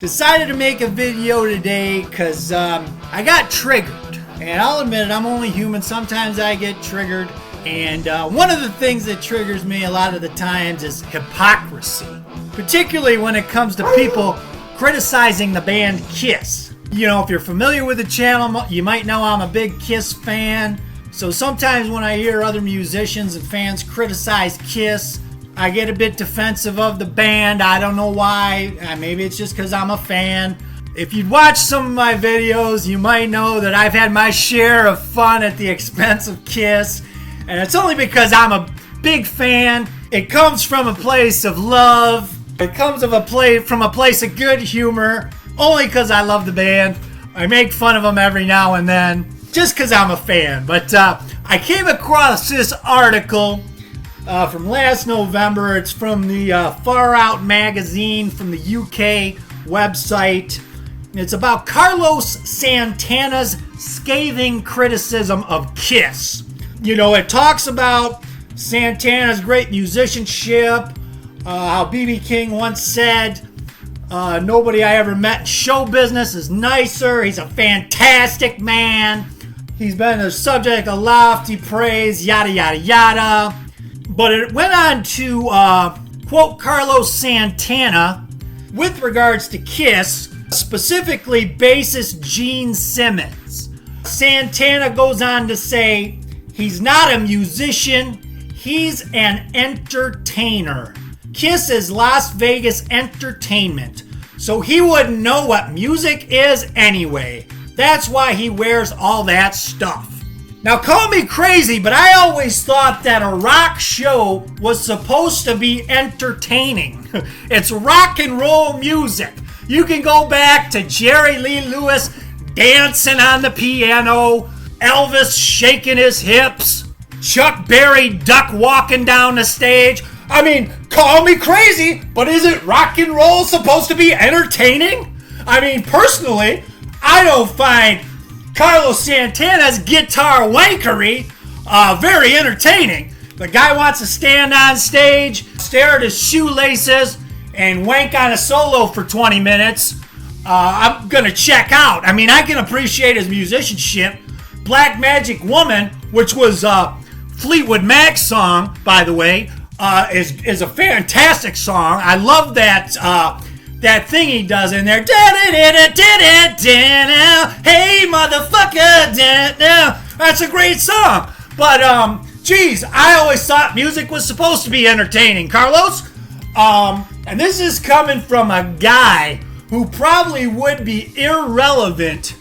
Decided to make a video today because I got triggered. And I'll admit it, I'm only human. Sometimes I get triggered. And one of the things that triggers me a lot of the times is hypocrisy. Particularly when it comes to people criticizing the band Kiss. You know, if you're familiar with the channel, you might know I'm a big Kiss fan. So sometimes when I hear other musicians and fans criticize Kiss, I get a bit defensive of the band. I don't know why. Maybe it's just because I'm a fan. If you'd watched some of my videos, you might know that I've had my share of fun at the expense of Kiss. And it's only because I'm a big fan. It comes from a place of love. It comes from a place of good humor. Only because I love the band. I make fun of them every now and then. Just because I'm a fan. But I came across this article from last November. It's from the Far Out magazine from the UK website. It's about Carlos Santana's scathing criticism of Kiss. You know, it talks about Santana's great musicianship, how B.B. King once said, nobody I ever met in show business is nicer. He's a fantastic man. He's been the subject of lofty praise, yada, yada, yada. But it went on to quote Carlos Santana with regards to Kiss, specifically bassist Gene Simmons. Santana goes on to say, he's not a musician, he's an entertainer. Kiss is Las Vegas entertainment, so he wouldn't know what music is anyway. That's why he wears all that stuff. Now, call me crazy, but I always thought that a rock show was supposed to be entertaining. It's rock and roll music. You can go back to Jerry Lee Lewis dancing on the piano, Elvis shaking his hips, Chuck Berry duck walking down the stage. I mean, call me crazy, but isn't rock and roll supposed to be entertaining? I mean, personally, I don't find Carlos Santana's guitar wankery very entertaining. The guy wants to stand on stage, stare at his shoelaces, and wank on a solo for 20 minutes. I'm gonna check out. I mean, I can appreciate his musicianship. Black Magic Woman, which was Fleetwood Mac's song, by the way, is a fantastic song. I love that that thing he does in there. Hey, motherfucker. That's a great song. But, geez, I always thought music was supposed to be entertaining, Carlos. And this is coming from a guy who probably would be irrelevant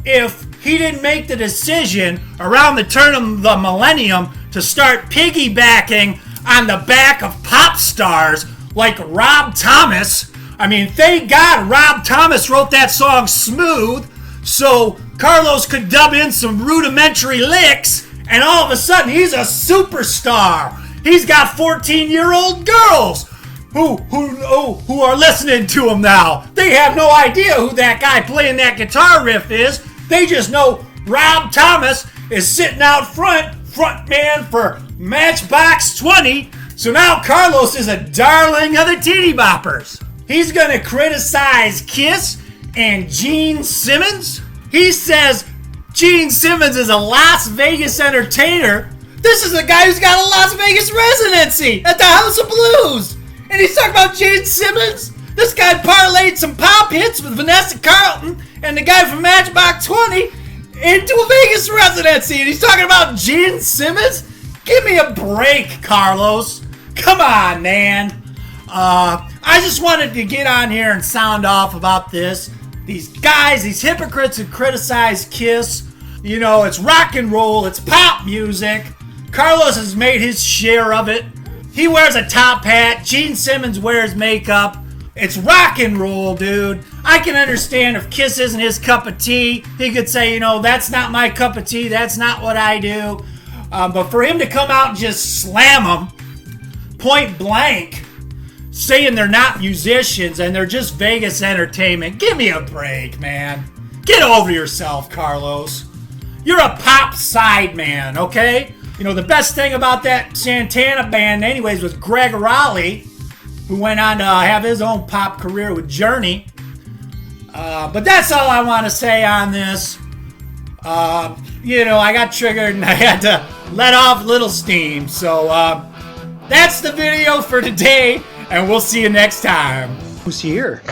if he didn't make the decision around the turn of the millennium to start piggybacking on the back of pop stars like Rob Thomas. I mean, thank God Rob Thomas wrote that song Smooth so Carlos could dub in some rudimentary licks, and all of a sudden he's a superstar. He's got 14-year-old girls who are listening to him now. They have no idea who that guy playing that guitar riff is. They just know Rob Thomas is sitting out front man for Matchbox 20. So now Carlos is a darling of the titty boppers. He's going to criticize Kiss and Gene Simmons. He says Gene Simmons is a Las Vegas entertainer. This is a guy who's got a Las Vegas residency at the House of Blues. And he's talking about Gene Simmons. This guy parlayed some pop hits with Vanessa Carlton and the guy from Matchbox 20 into a Vegas residency. And he's talking about Gene Simmons? Give me a break, Carlos. Come on, man. I just wanted to get on here and sound off about this. These guys, these hypocrites who criticize Kiss. You know, it's rock and roll, it's pop music. Carlos has made his share of it. He wears a top hat. Gene Simmons wears makeup. It's rock and roll, dude. I can understand if Kiss isn't his cup of tea. He could say, you know, that's not my cup of tea. That's not what I do. But for him to come out and just slam them point blank, saying they're not musicians and they're just Vegas entertainment. Give me a break, man. Get over yourself, Carlos. You're a pop side man, okay? You know, the best thing about that Santana band anyways was Greg Raleigh, who went on to have his own pop career with Journey. But that's all I want to say on this. You know, I got triggered and I had to let off little steam. So that's the video for today, and we'll see you next time. Who's here?